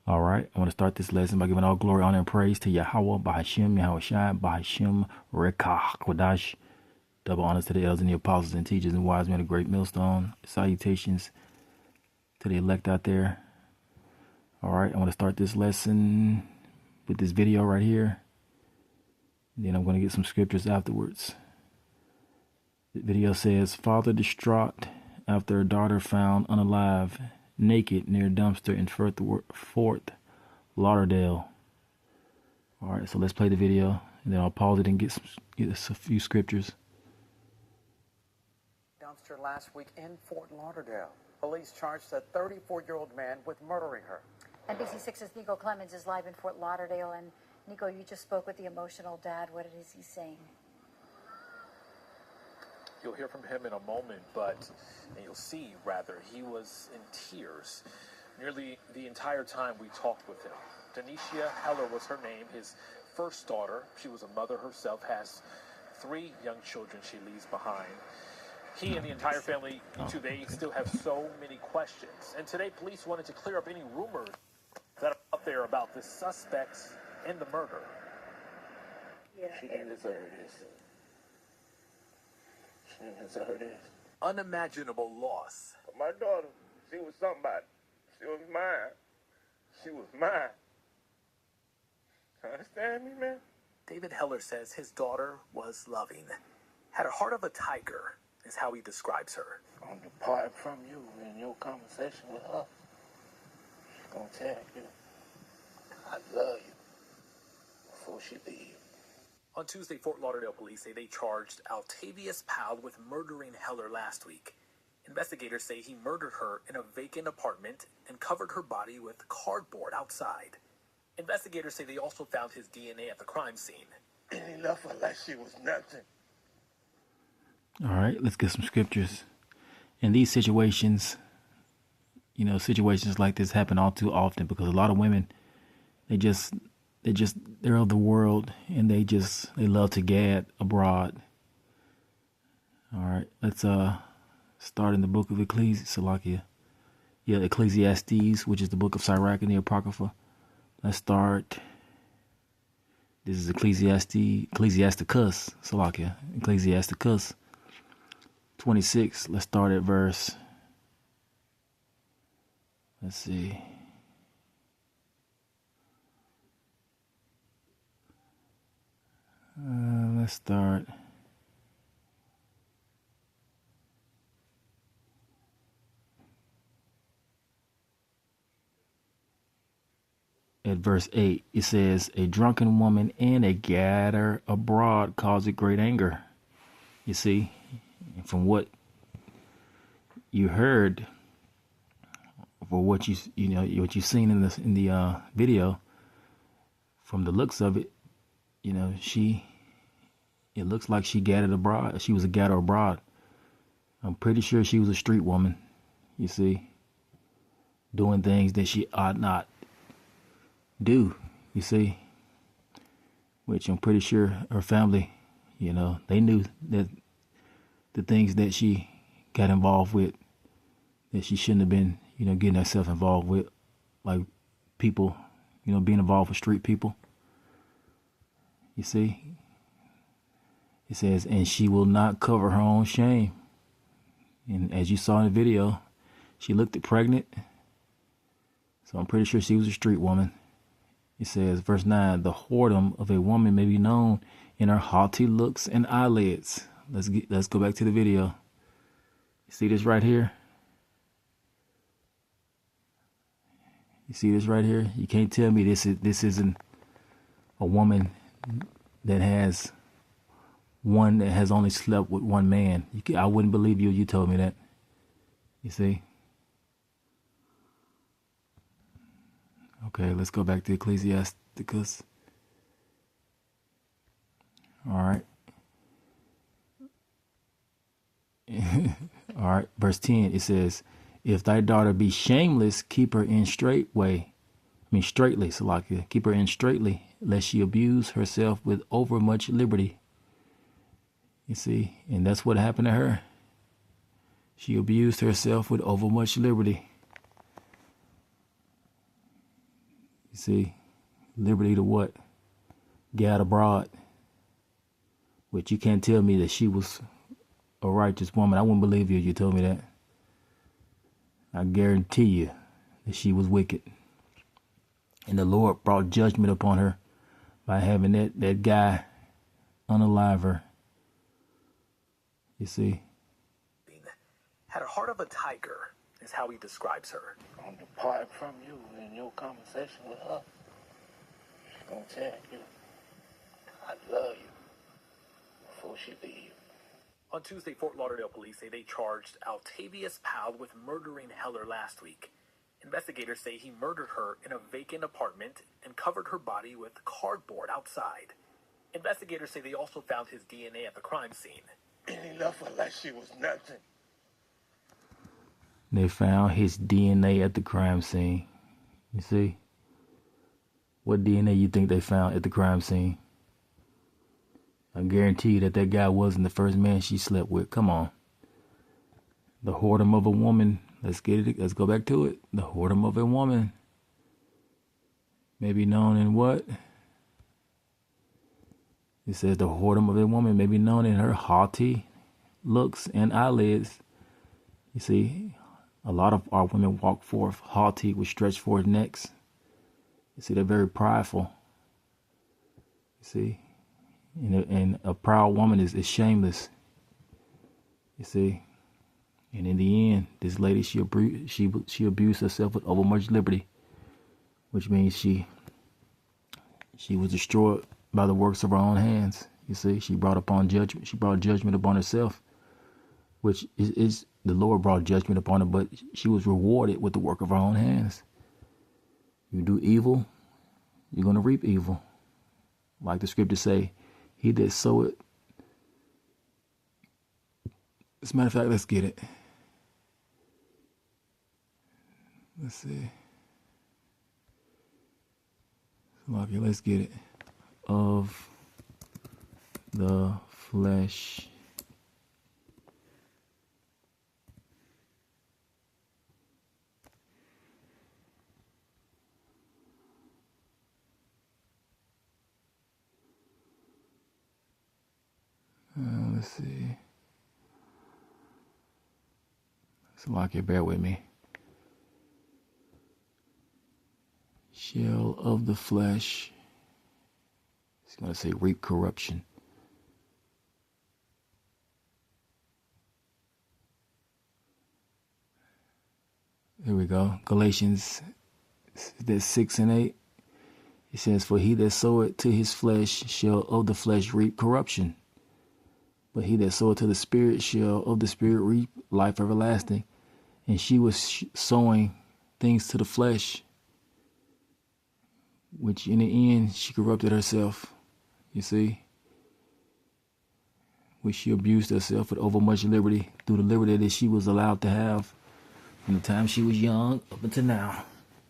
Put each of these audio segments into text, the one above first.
All right, I want to start this lesson by giving all glory, honor, and praise to Yahweh, Bahashim, Yahweh Shai, Bahashim, Rekah, Kodash. Double honors to the elders and the apostles and teachers and wise men of great millstone. Salutations to the elect out there. All right, I want to start this lesson with this video right here. Then I'm going to get some scriptures afterwards. The video says, father distraught after a daughter found unalive, naked near dumpster in Fort Lauderdale. All right, so let's play the video, and then I'll pause it and get us a few scriptures. Dumpster last week in Fort Lauderdale. Police charged a 34-year-old man with murdering her. NBC6's Nico Clemens is live in Fort Lauderdale. And Nico, you just spoke with the emotional dad. What is he saying? You'll hear from him in a moment, and you'll see, rather, he was in tears nearly the entire time we talked with him. Denicia Heller was her name, his first daughter. She was a mother herself, has 3 young children she leaves behind. He and the entire family, they still have so many questions. And today, police wanted to clear up any rumors that are out there about the suspects in the murder. Yeah, she didn't deserve this. She didn't deserve this. Unimaginable loss. My daughter, she was somebody. She was mine. She was mine. Understand me, man? David Heller says his daughter was loving. Had a heart of a tiger, is how he describes her. I'm depart from you in your conversation with her. She's gonna tell you, I love you before she leaves. On Tuesday, Fort Lauderdale police say they charged Altavius Powell with murdering Heller last week. Investigators say he murdered her in a vacant apartment and covered her body with cardboard outside. Investigators say they also found his DNA at the crime scene. And he left her like she was nothing. All right, let's get some scriptures. In these situations, situations like this happen all too often because a lot of women, they're of the world and they love to gad abroad. All right, let's start in the book of Ecclesiastes, which is the book of Sirach and the Apocrypha. Let's start. This is Ecclesiasticus, 26. Let's start at verse. Let's see. Let's start. At verse 8, it says, a drunken woman and a gadder abroad cause it great anger. You see, from what you heard, for what you've seen in the video, from the looks of it, it looks like she gathered abroad. She was a gatherer abroad. I'm pretty sure she was a street woman, you see, doing things that she ought not do, you see, which I'm pretty sure her family, they knew that the things that she got involved with, that she shouldn't have been, getting herself involved with, like people, being involved with street people. You see, it says, and she will not cover her own shame. And as you saw in the video, she looked pregnant. So I'm pretty sure she was a street woman. It says, verse 9, the whoredom of a woman may be known in her haughty looks and eyelids. Let's go back to the video. You see this right here? You see this right here? You can't tell me this isn't a woman that has only slept with one man. I wouldn't believe you. You told me that. You see? Okay, let's go back to Ecclesiasticus. All right. All right, verse 10, it says, if thy daughter be shameless, keep her in straitly, Salakia. Keep her in straitly, lest she abuse herself with overmuch liberty. You see, and that's what happened to her. She abused herself with overmuch liberty. You see, liberty to what? Gad abroad. Which you can't tell me that she was a righteous woman. I wouldn't believe you if you told me that. I guarantee you that she was wicked. And the Lord brought judgment upon her by having that guy unalive her. You see? Had a heart of a tiger, is how he describes her. I'm depart from you in your conversation with her. She's gonna tell you, I love you before she leaves. On Tuesday, Fort Lauderdale police say they charged Altavius Powell with murdering Heller last week. Investigators say he murdered her in a vacant apartment and covered her body with cardboard outside. Investigators say they also found his DNA at the crime scene. And he left her like she was nothing. They found his DNA at the crime scene. You see? What DNA you think they found at the crime scene? I guarantee you that guy wasn't the first man she slept with. Come on. The whoredom of a woman. Let's get it. Let's go back to it. The whoredom of a woman may be known in what? It says the whoredom of a woman may be known in her haughty looks and eyelids. You see, a lot of our women walk forth haughty with stretched forward necks. You see, they're very prideful. You see, and a proud woman is shameless. You see, and in the end, this lady she abused herself with overmuch liberty, which means she was destroyed by the works of her own hands. You see, she brought judgment. She brought judgment upon herself, which is the Lord brought judgment upon her, but she was rewarded with the work of her own hands. You do evil, you're going to reap evil. Like the scriptures say, he that soweth. As a matter of fact, let's get it. Let's see. Okay, let's get it. Of the flesh. Let's see. So, okay, bear with me. Shall of the flesh. It's going to say reap corruption. Here we go. Galatians 6 and 8. It says, for he that soweth to his flesh shall of the flesh reap corruption. But he that soweth to the Spirit shall of the Spirit reap life everlasting. And she was sowing things to the flesh, which in the end she corrupted herself. You see? Which she abused herself with overmuch liberty through the liberty that she was allowed to have from the time she was young up until now.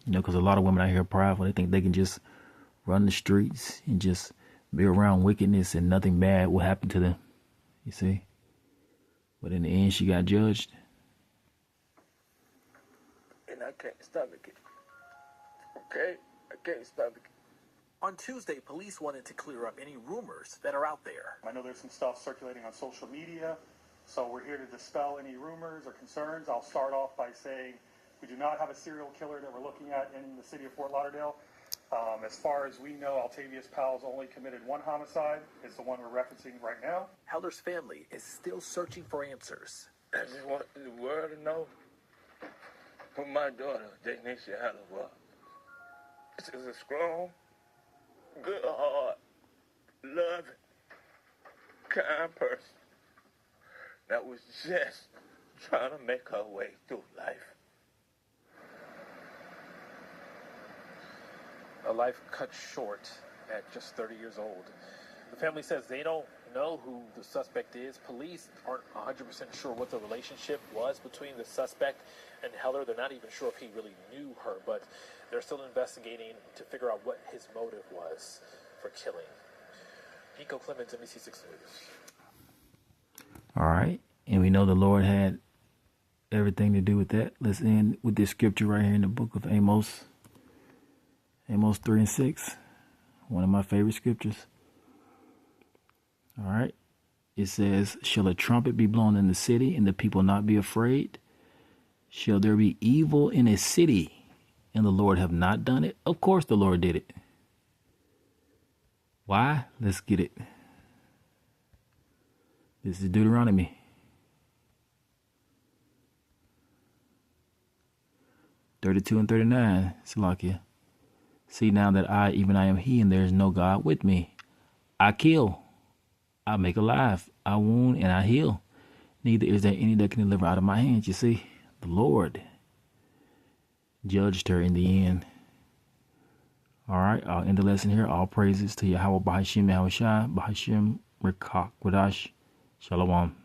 You know, because a lot of women out here are prideful. They think they can just run the streets and just be around wickedness and nothing bad will happen to them. You see? But in the end, she got judged. And I can't stomach it. Okay? I can't stomach it. On Tuesday, police wanted to clear up any rumors that are out there. I know there's some stuff circulating on social media, so we're here to dispel any rumors or concerns. I'll start off by saying we do not have a serial killer that we're looking at in the city of Fort Lauderdale. As far as we know, Altavius Powell's only committed one homicide. It's the one we're referencing right now. Heller's family is still searching for answers. I just want the world to know who my daughter, Denisha Heller, was. She's a strong, good heart, loving, kind person that was just trying to make her way through life. A life cut short at just 30 years old. The family says they don't know who the suspect is. Police aren't 100% sure what the relationship was between the suspect and Heller. They're not even sure if he really knew her, but they're still investigating to figure out what his motive was for killing. Nico Clemens, NBC6 News. All right. And we know the Lord had everything to do with that. Let's end with this scripture right here in the book of Amos. Amos 3 and 6. One of my favorite scriptures. All right. It says, shall a trumpet be blown in the city and the people not be afraid? Shall there be evil in a city and the Lord have not done it? Of course the Lord did it. Why? Let's get it. This is Deuteronomy 32 and 39. Salakia. See now that I, even I am he, and there is no God with me. I kill, I make alive, I wound, and I heal. Neither is there any that can deliver out of my hands. You see, the Lord judged her in the end. All right, I'll end the lesson here. All praises to Yahweh B'Hashem Yahushai, B'Hashem Rekak Wadash. Shalom.